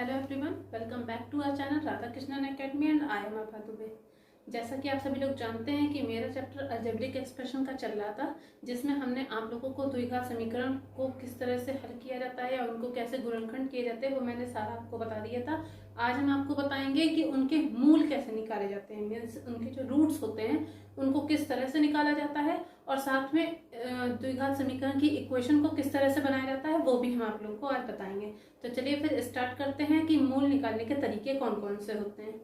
Hello everyone, welcome back to our channel Radha Krishnan Academy and I am Afa Dubey. जैसा कि आप सभी लोग जानते हैं कि मेरा चैप्टर अलजेब्रिक एक्सप्रेशन का चल रहा था, जिसमें हमने आप लोगों को द्विघात समीकरण को किस तरह से हल किया जाता है या उनको कैसे गुणनखंड किए जाते हैं वो मैंने सारा आपको बता दिया था। आज हम आपको बताएंगे कि उनके मूल कैसे निकाले जाते हैं, मीन्स उनके जो रूट्स होते हैं उनको किस तरह से निकाला जाता है, और साथ में द्विघात समीकरण की इक्वेशन को किस तरह से बनाया जाता है वो भी हम आप लोगों को आज बताएंगे। तो चलिए फिर स्टार्ट करते हैं कि मूल निकालने के तरीके कौन कौन से होते हैं।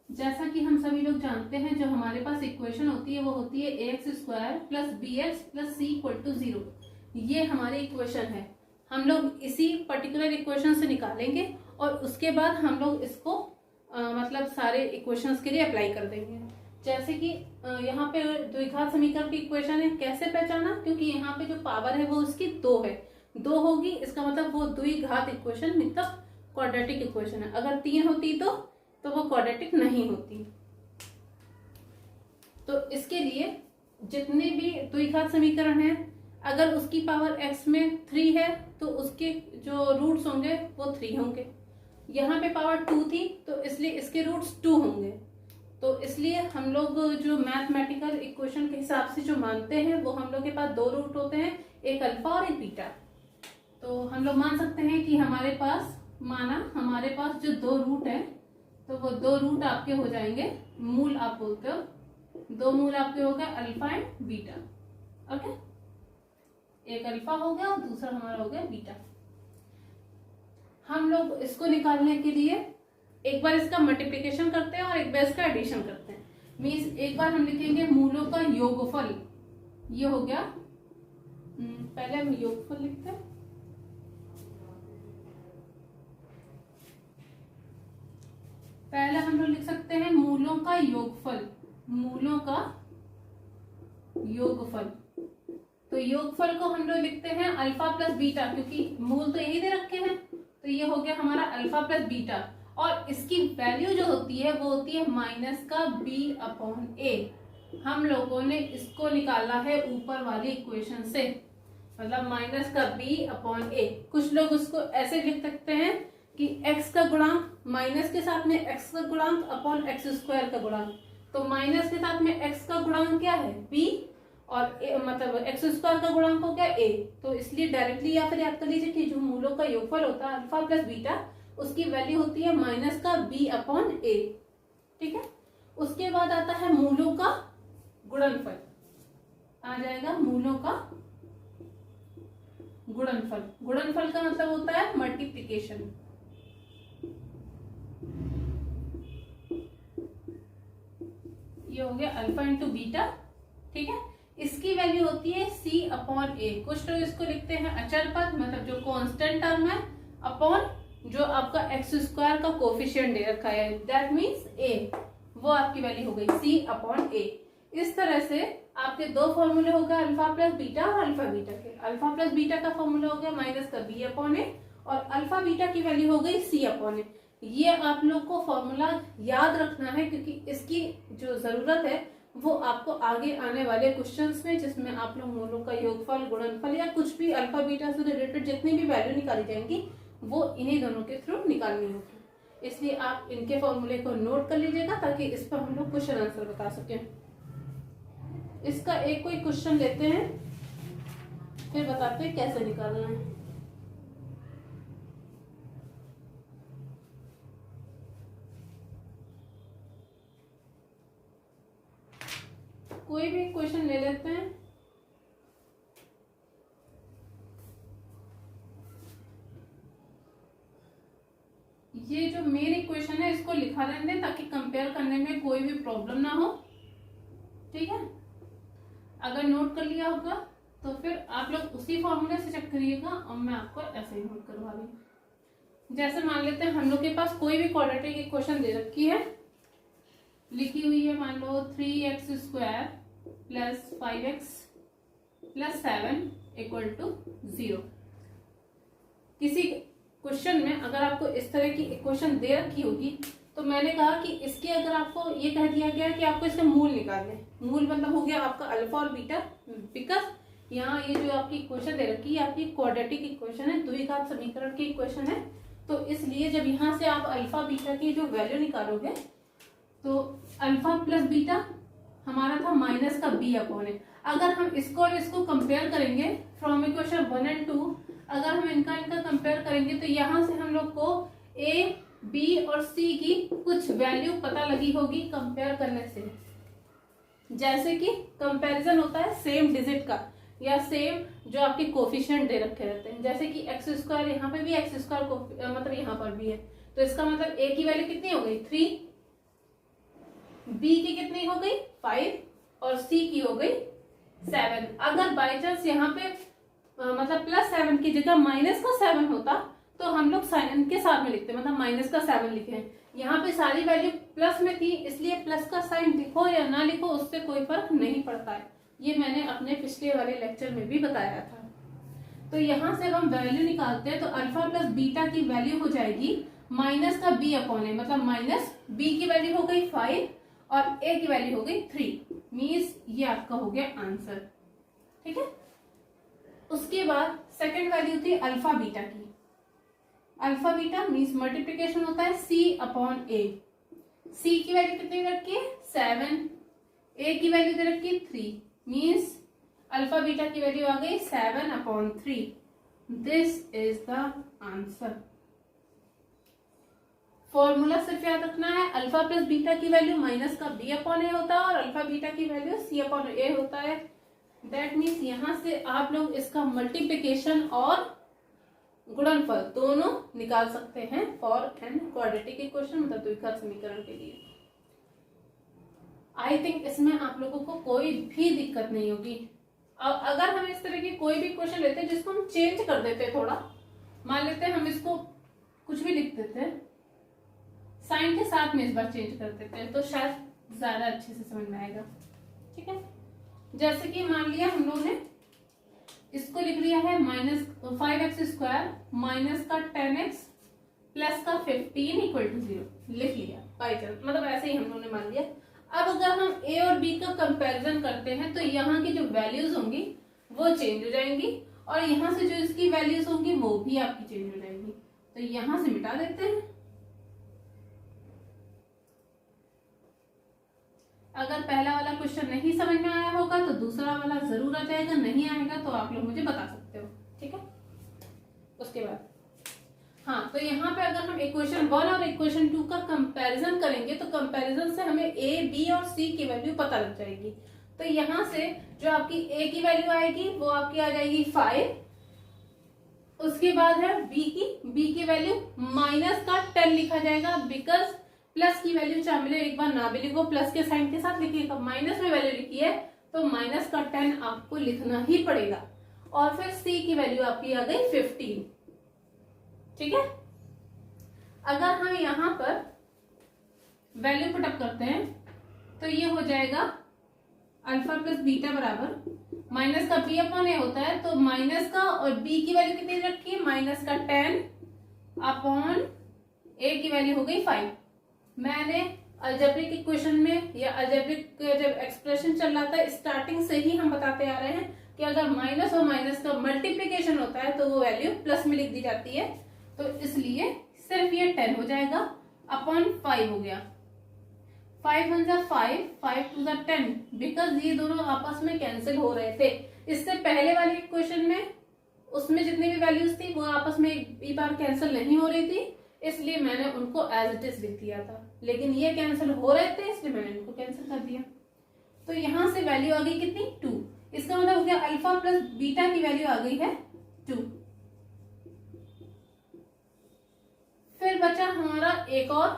जैसा कि हम सभी लोग जानते हैं, जो हमारे पास इक्वेशन होती है वो होती है ax² plus bx plus c equal to 0। ये हमारी इक्वेशन है। हम लोग इसी पर्टिकुलर इक्वेशन से निकालेंगे और उसके बाद हम लोग इसको मतलब सारे इक्वेशंस के लिए अप्लाई कर देंगे। जैसे कि यहाँ पे द्विघात समीकरण की इक्वेशन है, कैसे पहचाना? क्योंकि यहाँ पे जो पावर है वो उसकी 2 है, 2 होगी, इसका मतलब वो द्विघात इक्वेशन मतलब क्वाड्रेटिक इक्वेशन है। अगर 3 होती तो वो क्वाड्रेटिक नहीं होती। तो इसके लिए जितने भी द्विघात समीकरण है, अगर उसकी पावर x में 3 है तो उसके जो रूट्स होंगे वो 3 होंगे। यहाँ पे पावर 2 थी तो इसलिए इसके रूट्स 2 होंगे। तो इसलिए हम लोग जो मैथमेटिकल इक्वेशन के हिसाब से जो मानते हैं वो हम लोग के पास 2 रूट होते हैं, एक अल्फा और एक बीटा। तो हम लोग मान सकते हैं कि हमारे पास जो 2 रूट है तो वो 2 रूट आपके हो जाएंगे मूल। आप बोलते हो 2 मूल आपके हो गए अल्फा एंड बीटा। ओके, एक अल्फा हो गया और दूसरा हमारा हो गया बीटा। हम लोग इसको निकालने के लिए एक बार इसका मल्टीप्लिकेशन करते हैं और एक बार इसका एडिशन करते हैं। मीन्स एक बार हम लिखेंगे मूलों का योगफल, ये हो गया। पहले हम योगफल लिखते हैं। पहले हम लोग लिख सकते हैं मूलों का योगफल, मूलों का योगफल। तो योगफल को हम लोग लिखते हैं अल्फा प्लस बीटा, क्योंकि मूल तो यही दे रखे हैं। तो ये हो गया हमारा अल्फा प्लस बीटा, और इसकी वैल्यू जो होती है वो होती है माइनस का b/a। हम लोगों ने इसको निकाला है ऊपर वाली इक्वेशन से, मतलब माइनस का b/a। कुछ लोग उसको ऐसे लिख सकते हैं कि x का गुणांक माइनस के साथ में x का गुणांक अपॉन x² का गुणांक। तो माइनस के साथ में x का गुणांक क्या है b, और मतलब x² का गुणांक हो गया a। तो इसलिए डायरेक्टली या फिर याद कर लीजिए कि जो मूलों का योगफल होता है अल्फा प्लस बीटा, उसकी वैल्यू होती है माइनस का b/a। ठीक है, उसके बाद आता है मूलों का गुणनफल, आ जाएगा मूलों का गुणनफल। गुणनफल का मतलब होता है मल्टीप्लिकेशन। ये हो गया अल्फा इंटू बीटा। ठीक है, इसकी वैल्यू होती है c/a। कुछ लोग इसको लिखते हैं अचर पद, मतलब जो कांस्टेंट टर्म है, अपॉन जो आपका x² का कोफिशिएंट दे रखा है, दैट मीन्स a, वो आपकी वैल्यू हो गई c/a। इस तरह से आपके 2 फॉर्मूले हो गए अल्फा प्लस बीटा और अल्फा बीटा के। अल्फा प्लस बीटा का फॉर्मूला हो गया माइनस का b/a, और अल्फा बीटा की वैल्यू हो गई c/a। ये आप लोग को फॉर्मूला याद रखना है, क्योंकि इसकी जो जरूरत है वो आपको आगे आने वाले क्वेश्चंस में, जिसमें आप लोग मूलों का योगफल, गुणनफल या कुछ भी अल्फा बीटा से रिलेटेड जितनी भी वैल्यू निकाली जाएंगी वो इन्हीं दोनों के थ्रू निकालनी होगी। इसलिए आप इनके फॉर्मूले को नोट कर लीजिएगा ताकि इस पर हम लोग क्वेश्चन आंसर बता सकें। इसका एक कोई क्वेश्चन लेते हैं, फिर बताते हैं कैसे निकालना है। कोई भी क्वेश्चन ले लेते हैं। ये जो मेन इक्वेशन है इसको लिखा रहने दें ताकि कंपेयर करने में कोई भी प्रॉब्लम ना हो। ठीक है, अगर नोट कर लिया होगा तो फिर आप लोग उसी फॉर्मूले से चेक करिएगा, और मैं आपको ऐसे ही नोट करवा दूंगी। जैसे मान लेते हैं हम लोग के पास कोई भी क्वाड्रेटिक इक्वेशन दे रखी है, लिखी हुई है, मान लो 3x² plus 5x plus 7 equal to 0। किसी क्वेश्चन में अगर आपको इस तरह की इक्वेशन दे रखी होगी तो मैंने कहा कि इसके अगर आपको ये कह दिया गया कि आपको इसके मूल निकालने, मूल मतलब हो गया आपका अल्फा और बीटा, बिकॉज यहाँ ये जो आपकी इक्वेशन दे रखी है आपकी क्वाड्रेटिक इक्वेशन है, द्विघात समीकरण की इक्वेशन है। तो इसलिए जब यहाँ से आप अल्फा बीटा की जो वैल्यू निकालोगे तो अल्फा प्लस बीटा हमारा था माइनस का बी अपॉन ए। अगर हम इसको और इसको कंपेयर करेंगे फ्रॉम इक्वेशन 1 और 2, अगर हम इनका कंपेयर करेंगे तो यहाँ से हम लोग को ए बी और सी की कुछ वैल्यू पता लगी होगी कंपेयर करने से। जैसे कि कंपैरिजन होता है सेम डिजिट का या सेम जो आपके कोफिशिएंट दे रखे रहते हैं, जैसे कि एक्स स्क्वायर यहाँ पे भी एक्स स्क्वायर मतलब यहाँ पर भी है, तो इसका मतलब ए की वैल्यू कितनी हो गई 3, बी की कितनी हो गई 5 और सी की हो गई 7। अगर बाई चांस यहाँ पे मतलब +7 की जगह -7 होता तो हम लोग साइन के साथ में लिखते, मतलब -7 लिखे हैं। यहाँ पे सारी वैल्यू प्लस में थी इसलिए प्लस का साइन लिखो या ना लिखो उससे कोई फर्क नहीं पड़ता है। ये मैंने अपने पिछले वाले लेक्चर में भी बताया था। तो यहाँ से हम वैल्यू निकालते हैं तो अल्फा प्लस बीटा की वैल्यू हो जाएगी माइनस का बी अपॉन ए, मतलब माइनस बी की वैल्यू हो गई 5 और ए की वैल्यू हो गई 3, मीन्स ये आपका हो गया आंसर। ठीक है, उसके बाद सेकंड वैल्यू थी अल्फा बीटा की। अल्फा बीटा मीन्स मल्टीप्लीकेशन होता है सी अपॉन ए। सी की वैल्यू कितनी रखी है 7, ए की वैल्यू दे रखी है 3, मीन्स अल्फा बीटा की वैल्यू आ गई 7 upon 3। This is the answer. Formula सिर्फ याद रखना है, अल्फा प्लस बीटा की वैल्यू माइनस का बी अपॉन ए होता है और अल्फा बीटा की वैल्यू सी अपॉन ए होता है। दैट मीन्स यहाँ से आप लोग इसका मल्टीप्लीकेशन और गुणनफल दोनों निकाल सकते हैं फॉर एन क्वाड्रेटिक इक्वेशन, मतलब द्विघात समीकरण के लिए। आई थिंक इसमें आप लोगों को कोई भी दिक्कत नहीं होगी। अगर हम इस तरह की कोई भी क्वेश्चन लेते हैं जिसको हम चेंज कर देते हैं थोड़ा, मान लेते हैं हम इसको कुछ भी लिख देते हैं साइन के साथ में इस बार चेंज कर देते हैं तो शायद ज्यादा अच्छे से समझ में आएगा। ठीक है, जैसे कि मान लिया हम लोग ने इसको लिख लिया है -5x² माइनस का 10x प्लस का 15 इक्वल टू 0 लिख लिया बाई चांस, मतलब ऐसे ही हम लोग ने मान लिया। अब अगर हम ए और बी का कंपैरिजन करते हैं तो यहाँ की जो वैल्यूज होंगी वो चेंज हो जाएंगी और यहाँ से जो इसकी वैल्यूज होंगी वो भी आपकी चेंज हो जाएंगी। तो यहाँ से मिटा देते हैं। अगर पहला वाला क्वेश्चन नहीं समझ में आया होगा तो दूसरा वाला जरूर आ जाएगा, नहीं आएगा तो आप लोग मुझे बता सकते हो। ठीक है, उसके बाद हाँ, तो यहाँ पे अगर हम इक्वेशन 1 और इक्वेशन 2 का कंपैरिजन करेंगे तो कंपैरिजन से हमें ए बी और सी की वैल्यू पता लग जाएगी। तो यहाँ से जो आपकी ए की वैल्यू आएगी वो आपकी आ जाएगी 5। उसके बाद है बी की वैल्यू माइनस का 10 लिखा जाएगा, बिकॉज प्लस की वैल्यू चाहे मिले एक बार ना भी लिखो, प्लस के साइन के साथ लिखिएगा। माइनस में वैल्यू लिखी है तो माइनस का 10 आपको लिखना ही पड़ेगा। और फिर सी की वैल्यू आपकी आ गई 15। ठीक है, अगर हम यहाँ पर वैल्यू पुटअप करते हैं तो ये हो जाएगा अल्फा प्लस बीटा बराबर माइनस का बी अपॉन ए होता है, तो माइनस का और बी की वैल्यू कितनी रखी है माइनस का 10 अपॉन ए की वैल्यू हो गई 5। मैंने अलजेब्रिक इक्वेशन में या अलजेब्रिक जब एक्सप्रेशन चल रहा था स्टार्टिंग से ही हम बताते आ रहे हैं कि अगर माइनस और माइनस का मल्टीप्लीकेशन होता है तो वो वैल्यू प्लस में लिख दी जाती है। तो इसलिए सिर्फ ये 10 हो जाएगा अपॉन 5 हो गया। 5 1 जा 5, 5 2 जा 10, बिकॉज ये दोनों आपस में कैंसिल हो रहे थे। इससे पहले वाले इक्वेशन में उसमें जितनी भी वैल्यूज थी वो आपस में एक बार कैंसिल नहीं हो रही थी, इसलिए मैंने उनको एज इट इज लिख दिया था। लेकिन ये कैंसिल हो रहे थे इसलिए मैंने इनको कैंसिल कर दिया। तो यहां से वैल्यू आ गई कितनी 2। इसका मतलब हो गया अल्फा प्लस बीटा की वैल्यू आ गई है 2। फिर बचा हमारा एक और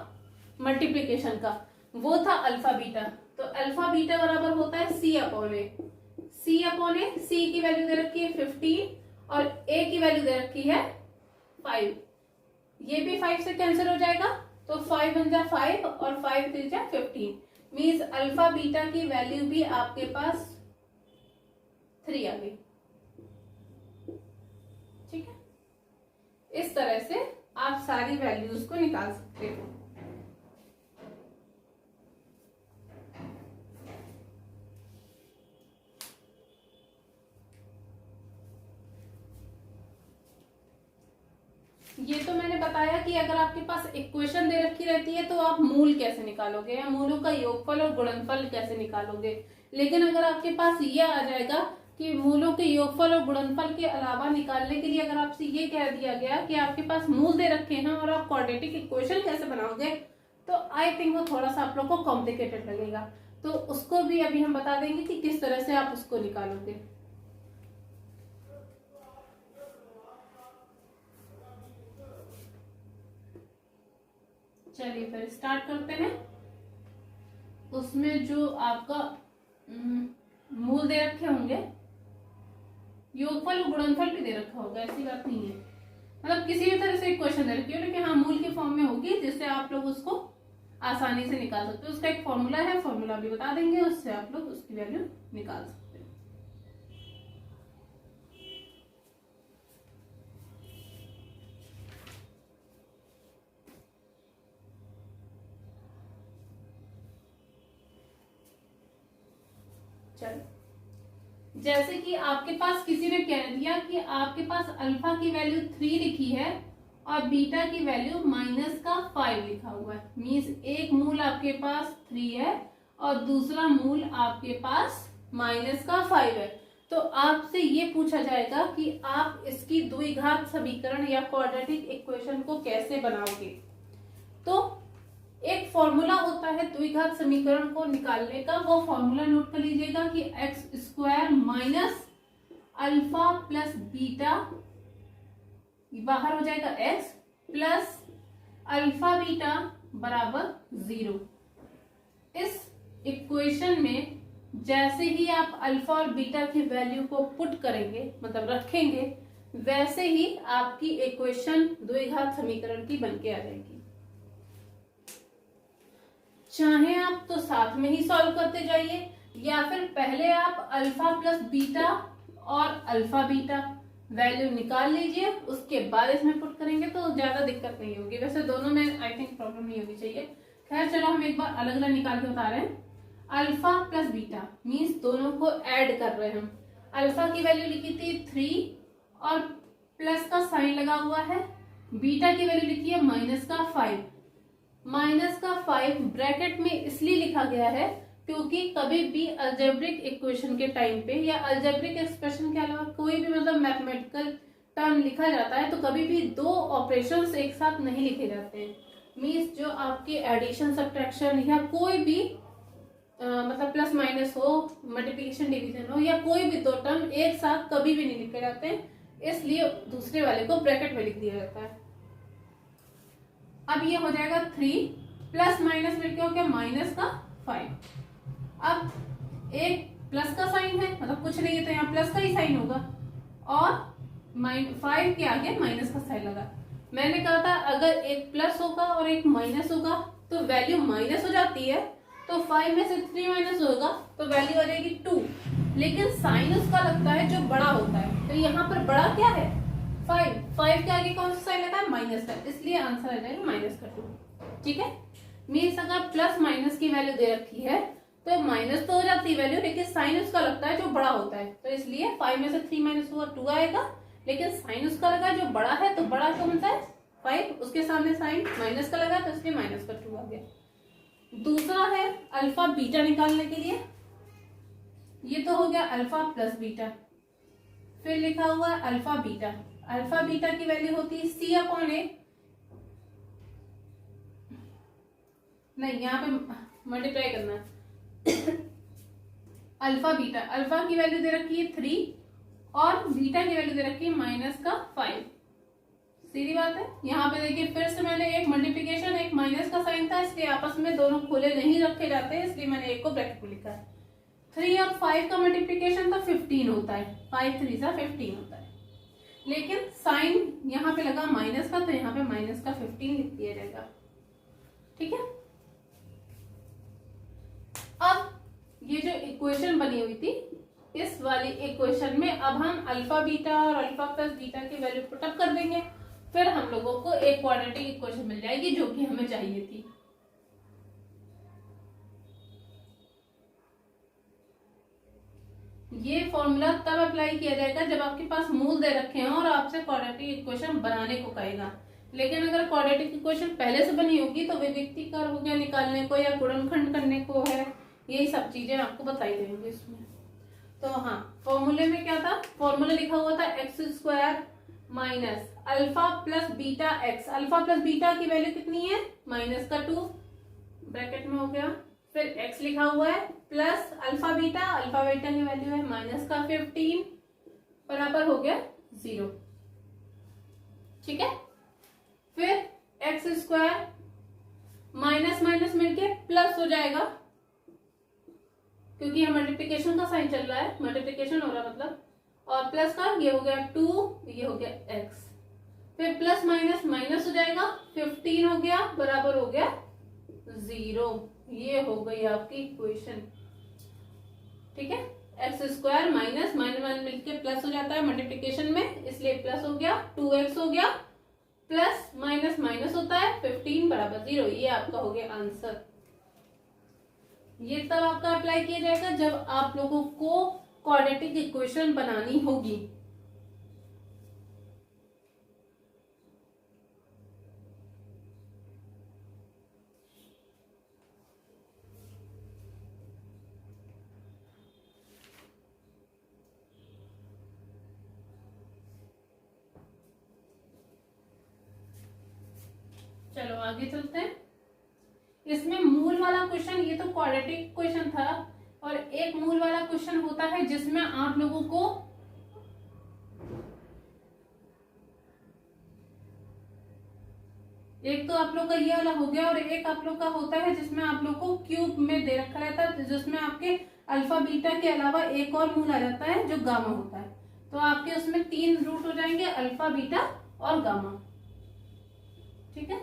मल्टीप्लीकेशन का, वो था अल्फा बीटा। तो अल्फा बीटा बराबर होता है सी अपॉन ए। सी अपॉन ए, सी की वैल्यू दे रखी है 15 और ए की वैल्यू दे रखी है 5। ये भी 5 से कैंसिल हो जाएगा तो 5 1 जा 5 और 5 3 जा 15, मीन्स अल्फा बीटा की वैल्यू भी आपके पास 3 आ गई। ठीक है, इस तरह से आप सारी वैल्यूज को निकाल सकते हो। ये तो मैंने बताया कि अगर आपके पास इक्वेशन दे रखी रहती है तो आप मूल कैसे निकालोगे या मूलों का योगफल और गुणनफल कैसे निकालोगे। लेकिन अगर आपके पास ये आ जाएगा कि मूलों के योगफल और गुणनफल के अलावा निकालने के लिए अगर आपसे ये कह दिया गया कि आपके पास मूल दे रखे हैं और आप क्वाड्रेटिक इक्वेशन कैसे बनाओगे, तो आई थिंक वो थोड़ा सा आप लोग को कॉम्प्लिकेटेड लगेगा। तो उसको भी अभी हम बता देंगे कि किस तरह से आप उसको निकालोगे। चलिए फिर स्टार्ट करते हैं। उसमें जो आपका मूल दे रखे होंगे, योगफल और गुणनफल भी दे रखा होगा, ऐसी बात नहीं है, मतलब किसी भी तरह से एक क्वेश्चन दे रखी हो लेकिन हाँ मूल की फॉर्म में होगी जिससे आप लोग उसको आसानी से निकाल सकते हो। उसका एक फॉर्मूला है, फॉर्मूला भी बता देंगे, उससे आप लोग उसकी वैल्यू निकाल सकते हो। चलो, जैसे कि आपके पास किसी ने कह दिया कि आपके पास अल्फा की वैल्यू 3 लिखी है और बीटा की वैल्यू -5 लिखा हुआ है, मीन्स एक मूल आपके पास 3 है और दूसरा मूल आपके पास -5 है। तो आपसे ये पूछा जाएगा कि आप इसकी द्विघात समीकरण या क्वाड्रेटिक इक्वेशन को कैसे बनाओगे। तो एक फॉर्मूला होता है द्विघात समीकरण को निकालने का, वो फॉर्मूला नोट कर लीजिएगा कि x² minus alpha plus beta, बाहर हो जाएगा x प्लस अल्फा बीटा बराबर 0। इस इक्वेशन में जैसे ही आप अल्फा और बीटा की वैल्यू को पुट करेंगे, मतलब रखेंगे, वैसे ही आपकी इक्वेशन द्विघात समीकरण की बनके आ जाएगी। चाहे आप तो साथ में ही सॉल्व करते जाइए या फिर पहले आप अल्फा प्लस बीटा और अल्फा बीटा वैल्यू निकाल लीजिए, उसके बाद इसमें पुट करेंगे तो ज्यादा दिक्कत नहीं होगी। वैसे दोनों में आई थिंक प्रॉब्लम नहीं होनी चाहिए। खैर चलो हम एक बार अलग अलग निकाल के बता रहे हैं। अल्फा प्लस बीटा मीन्स दोनों को ऐड कर रहे हैं हम। अल्फा की वैल्यू लिखी थी 3 और प्लस का साइन लगा हुआ है, बीटा की वैल्यू लिखी है -5। -5 ब्रैकेट में इसलिए लिखा गया है क्योंकि कभी भी अलजेब्रिक इक्वेशन के टाइम पे या अलजेब्रिक एक्सप्रेशन के अलावा कोई भी मतलब मैथमेटिकल टर्म लिखा जाता है तो कभी भी दो ऑपरेशंस एक साथ नहीं लिखे जाते हैं। मीन्स जो आपके एडिशन सब्ट्रैक्शन या कोई भी मतलब प्लस माइनस हो, मल्टीप्लिकेशन डिवीजन हो, या कोई भी दो टर्म एक साथ कभी भी नहीं लिखे जाते हैं, इसलिए दूसरे वाले को ब्रैकेट में लिख दिया जाता है। अब ये हो जाएगा 3 प्लस माइनस मिलकर हो गया -5। अब एक प्लस का साइन है, मतलब कुछ नहीं है तो यहाँ प्लस का ही साइन होगा और 5 के आगे माइनस का साइन लगा। मैंने कहा था अगर एक प्लस होगा और एक माइनस होगा तो वैल्यू माइनस हो जाती है, तो 5 में से 3 माइनस होगा तो वैल्यू आ जाएगी 2, लेकिन साइन उसका लगता है जो बड़ा होता है। तो यहाँ पर बड़ा क्या है 5 के आगे कौन सा साइन लगा है माइनस का, इसलिए आंसर आ जाएगा -2। ठीक है, मीन्स अगर प्लस माइनस की वैल्यू दे रखी है तो माइनस तो हो जाती है वैल्यू, लेकिन साइन उसका लगता है जो बड़ा होता है, तो इसलिए 5 में से 3 माइनस हुआ 2 आएगा, लेकिन साइन उसका लगा जो बड़ा है, तो बड़ा कौन सा है 5, उसके सामने साइन माइनस का लगा तो इसलिए -2 आ गया। दूसरा है अल्फा बीटा निकालने के लिए, ये तो हो गया अल्फा प्लस बीटा, फिर लिखा हुआ है अल्फा बीटा। अल्फा बीटा की वैल्यू होती है C/A, नहीं यहाँ पे मल्टीप्लाई करना है। अल्फा बीटा, अल्फा की वैल्यू दे रखी है 3 और बीटा की वैल्यू दे रखी है -5। सीधी बात है। यहाँ पे देखिए फिर से मैंने एक मल्टीप्लिकेशन एक माइनस का साइन था, इसलिए आपस में दोनों खुले नहीं रखे जाते, इसलिए मैंने एक को ब्रैकेट में लिखा है। 3 और 5 का मल्टीप्लिकेशन तो 15 होता है, 5 3 सा 15 होता है, लेकिन साइन यहाँ पे लगा माइनस का, तो यहाँ पे माइनस का 15 लिख दिया जाएगा। ठीक है, अब ये जो इक्वेशन बनी हुई थी, इस वाली इक्वेशन में अब हम अल्फा बीटा और अल्फा प्लस बीटा की वैल्यू पुटअप कर देंगे, फिर हम लोगों को एक क्वाड्रेटिक इक्वेशन मिल जाएगी जो कि हमें चाहिए थी। ये फॉर्मूला तब अप्लाई किया जाएगा जब आपके पास मूल दे रखे हैं और आपसे क्वाड्रेटिक इक्वेशन बनाने को कहेगा। लेकिन अगर क्वाड्रेटिक इक्वेशन पहले से बनी होगी तो विविक्तीकर हो गया निकालने को या गुणनखंड करने को है, यही सब चीजें आपको बताई जाएंगी इसमें। तो हाँ, फॉर्मूले में क्या था, फॉर्मूला लिखा हुआ था x square minus alpha plus beta x. Alpha plus beta की वैल्यू कितनी है, माइनस का 2 ब्रैकेट में हो गया, फिर एक्स लिखा हुआ है प्लस अल्फा बीटा की वैल्यू है माइनस का 15 बराबर हो गया 0। ठीक है, फिर एक्स स्क्वायर माइनस माइनस मिलके प्लस हो जाएगा, क्योंकि यहाँ मल्टीप्लिकेशन का साइन चल रहा है, मल्टीप्लिकेशन हो रहा है मतलब, और प्लस का ये हो गया 2, ये हो गया एक्स, फिर प्लस माइनस माइनस हो जाएगा, 15 हो गया बराबर हो गया 0। ये हो गई आपकी इक्वेशन। ठीक है, एक्स स्क्वायर माइनस माइनस मिलके प्लस हो जाता है मल्टीप्लिकेशन में, इसलिए प्लस हो गया, 2x हो गया, प्लस माइनस माइनस होता है, 15 बराबर 0। ये आपका हो गया आंसर। ये तब आपका अप्लाई किया जाएगा जब आप लोगों को क्वाड्रेटिक इक्वेशन बनानी होगी। चलो आगे चलते हैं। इसमें मूल वाला क्वेश्चन, ये तो क्वाड्रेटिक क्वेश्चन था, और एक मूल वाला क्वेश्चन होता है जिसमें आप लोगों को एक तो आप लोग का ये वाला हो गया, और एक आप लोग का होता है जिसमें आप लोग को क्यूब में दे रखा रहता है, जिसमें आपके अल्फा बीटा के अलावा एक और मूल आ जाता है जो गामा होता है। तो आपके उसमें 3 रूट हो जाएंगे, अल्फा बीटा और गामा। ठीक है,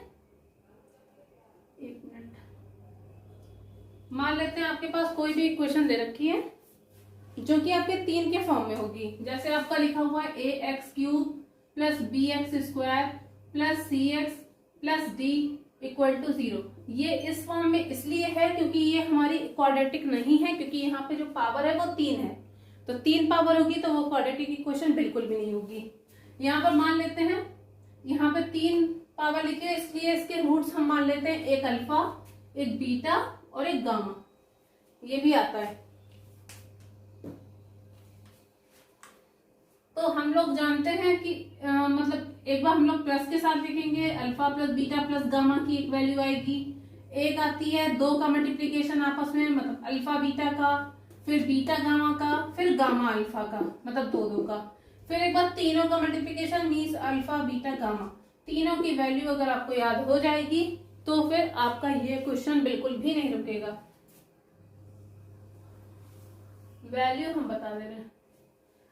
एक मिनट, मान लेते हैं आपके पास कोई भी इक्वेशन दे रखी है जो कि आपके 3 के फॉर्म में होगी। जैसे आपका लिखा हुआ है ax³ plus bx² plus cx plus d equal to 0। ये इस फॉर्म में इसलिए है क्योंकि ये हमारी क्वाड्रेटिक नहीं है, क्योंकि यहाँ पे जो पावर है वो 3 है, तो 3 पावर होगी तो वो क्वाड्रेटिक इक्वेशन बिल्कुल भी नहीं होगी। यहाँ पर मान लेते हैं, यहाँ पे 3 पावर लिखे, इसलिए इसके रूट्स हम मान लेते हैं, एक अल्फा, एक बीटा और एक गामा। ये भी आता है। तो हम लोग जानते हैं कि मतलब एक बार हम लोग प्लस के साथ लिखेंगे, alpha plus beta plus gamma की एक वैल्यू आएगी। एक आती है 2 का मल्टीप्लीकेशन आपस में, मतलब अल्फा बीटा का, फिर बीटा गामा का, फिर गामा अल्फा का, मतलब 2 का। फिर एक बार तीनों का multiplication means alpha beta gamma. तीनों की वैल्यू अगर आपको याद हो जाएगी तो फिर आपका ये क्वेश्चन बिल्कुल भी नहीं रुकेगा। वैल्यू हम बता दे रहे हैं,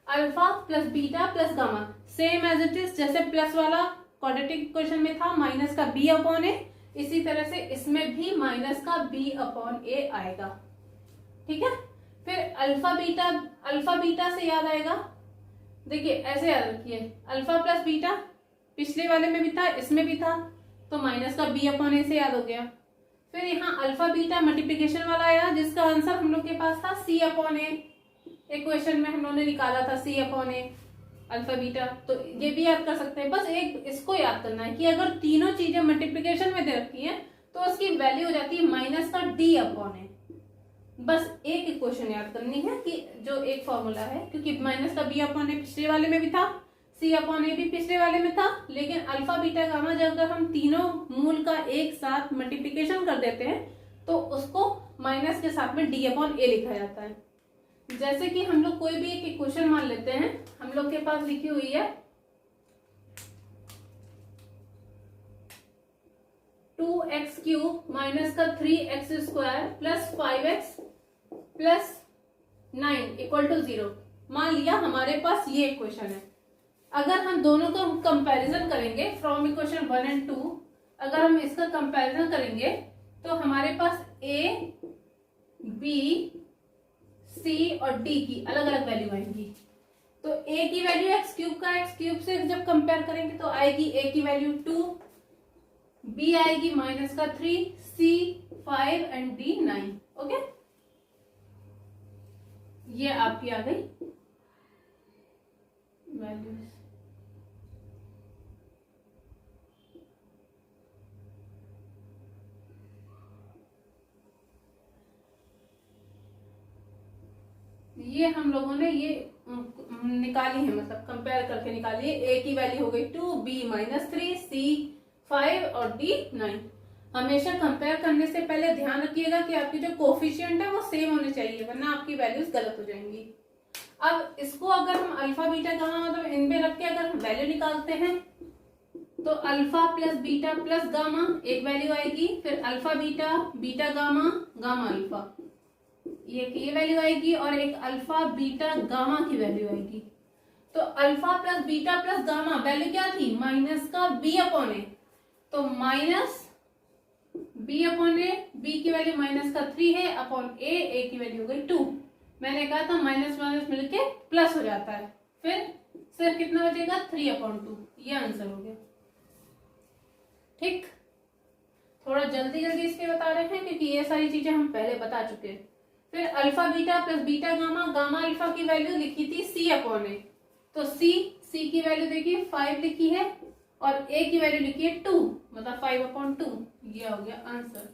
alpha plus beta plus gamma same as it is, जैसे प्लस वाला क्वाड्रेटिक इक्वेशन में था माइनस का b अपॉन a, इसी तरह से इसमें भी माइनस का b अपॉन a आएगा। ठीक है, फिर अल्फा बीटा से याद आएगा, देखिए ऐसे याद रखिए, अल्फा प्लस बीटा पिछले वाले में भी था, इसमें भी था, तो माइनस का b अपॉन a से याद हो गया। फिर यहाँ अल्फा बीटा मल्टीप्लिकेशन वाला आया, जिसका आंसर हम लोग के पास था c अपॉन a। इक्वेशन में हम लोगों ने निकाला था c upon a alpha beta, तो ये भी याद कर सकते हैं। बस एक इसको याद करना है कि अगर तीनों चीजें मल्टीप्लिकेशन में दे रखी हैं तो उसकी वैल्यू हो जाती है माइनस का d अपॉन a। बस एक इक्वेशन याद करनी है कि जो एक फॉर्मूला है, क्योंकि माइनस का b अपॉन a पिछले वाले में भी था, c अपॉन a भी पिछले वाले में था, लेकिन अल्फा बीटा गामा जब अगर हम तीनों मूल का एक साथ मल्टीप्लिकेशन कर देते हैं तो उसको माइनस के साथ में d अपॉन a लिखा जाता है। जैसे कि हम लोग कोई भी एक इक्वेशन मान लेते हैं, हम लोग के पास लिखी हुई है 2x³ माइनस का 3x² plus 5x plus 9 equal to 0। मान लिया हमारे पास ये इक्वेशन है। अगर हम दोनों का कंपैरिजन करेंगे फ्रॉम इक्वेशन 1 एंड 2, अगर हम इसका कंपैरिजन करेंगे तो हमारे पास a, b, c और d की अलग अलग वैल्यू आएंगी। तो a की वैल्यू x³ से जब कंपेयर करेंगे तो आएगी a की वैल्यू 2, b आएगी माइनस का 3, c 5 एंड d 9। ओके, ये आपकी आ गई वैल्यूज। ये हम लोगों ने ये निकाली है, मतलब कंपेयर करके निकाली है। ए की वैल्यू हो गई 2, बी -3, सी 5 और डी 9। हमेशा कंपेयर करने से पहले ध्यान रखिएगा कि आपकी जो कोफिशिएंट है वो सेम होने चाहिए, वरना आपकी वैल्यूज गलत हो जाएंगी। अब इसको अगर हम अल्फा बीटा गामा मतलब इनमें रख के अगर हम वैल्यू निकालते हैं तो alpha plus beta plus gamma एक वैल्यू आएगी, फिर alpha beta beta gamma gamma alpha ये वैल्यू आएगी, और एक अल्फा बीटा गामा की वैल्यू आएगी। तो alpha plus beta plus gamma value क्या थी, माइनस का बी अपॉन ए, तो माइनस बी अपॉन ए, बी की वैल्यू माइनस का 3 है अपॉन ए की वैल्यू हो गई 2। मैंने कहा था माइनस माइनस मिलके प्लस हो जाता है, फिर सिर्फ कितना बचेगा 3/2, ये आंसर हो गया। ठीक, थोड़ा जल्दी जल्दी इसके बता रहे हैं क्योंकि ये सारी चीजें हम पहले बता चुके हैं। फिर alpha beta plus beta gamma, gamma alpha की वैल्यू लिखी थी सी अपॉन ए, तो सी की वैल्यू देखिए 5 लिखी है और ए की वैल्यू लिखी है 2, मतलब 5/2, ये हो गया आंसर।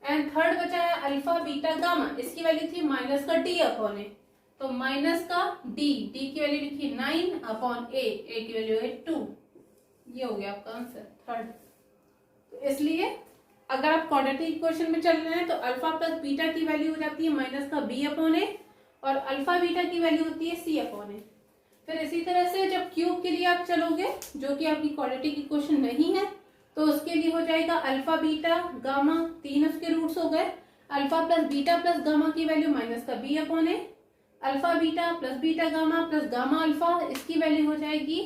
एंड थर्ड बचा है अल्फा बीटा गामा, इसकी वैल्यू थी माइनस का डी अपॉन ए, तो माइनस का डी की वैल्यू लिखी 9 अपॉन ए की वैल्यू है 2, ये हो गया आपका आंसर थर्ड। तो इसलिए अगर आप क्वाड्रेटिक इक्वेशन में चल रहे हैं तो अल्फा प्लस बीटा की वैल्यू हो जाती है माइनस का बी अपॉन ए, और अल्फा बीटा की वैल्यू होती है सी अपॉन ए। फिर इसी तरह से जब क्यूब के लिए आप चलोगे, जो कि आपकी क्वाड्रेटिक इक्वेशन नहीं है, तो उसके लिए हो जाएगा अल्फा बीटा गामा, 3 उसके रूट्स हो गए, अल्फा प्लस गामा की वैल्यू माइनस का B upon A, alpha beta plus beta gamma plus gamma alpha, इसकी वैल्यू हो जाएगी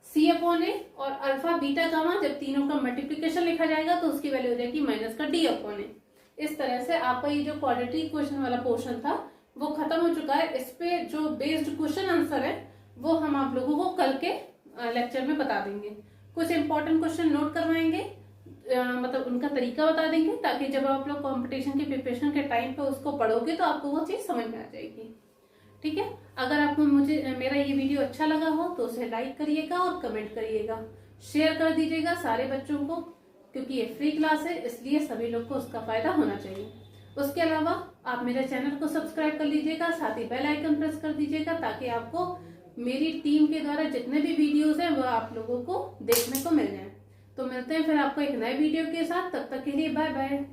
सी अपॉन ए, और अल्फा बीटा गामा जब तीनों का मल्टीप्लीकेशन लिखा जाएगा तो उसकी वैल्यू हो जाएगी माइनस का डी अपॉन ए। इस तरह से आपका ये जो क्वाड्रेटिक इक्वेशन वाला पोर्शन था वो खत्म हो चुका है। इस पे जो बेस्ड क्वेश्चन आंसर है वो हम आप लोगों को कल के लेक्चर में बता देंगे। कुछ इंपॉर्टेंट क्वेश्चन नोट करवाएंगे, मतलब उनका तरीका बता देंगे, ताकि जब आप लोग कंपटीशन की प्रिपरेशन के टाइम पे उसको पढ़ोगे तो आपको वो चीज समझ में आ जाएगी। ठीक है, अगर आपको मेरा ये वीडियो अच्छा लगा हो तो उसे लाइक करिएगा और कमेंट करिएगा, शेयर कर दीजिएगा सारे बच्चों को, क्योंकि ये फ्री क्लास है इसलिए सभी लोग को उसका फायदा होना चाहिए। उसके अलावा आप मेरे चैनल को सब्सक्राइब कर लीजिएगा, साथ ही बेल आइकन प्रेस कर दीजिएगा, ताकि आपको मेरी टीम के द्वारा जितने भी वीडियोस हैं वो आप लोगों को देखने को मिल जाए। तो मिलते हैं फिर आपको एक नए वीडियो के साथ, तब तक के लिए बाय बाय।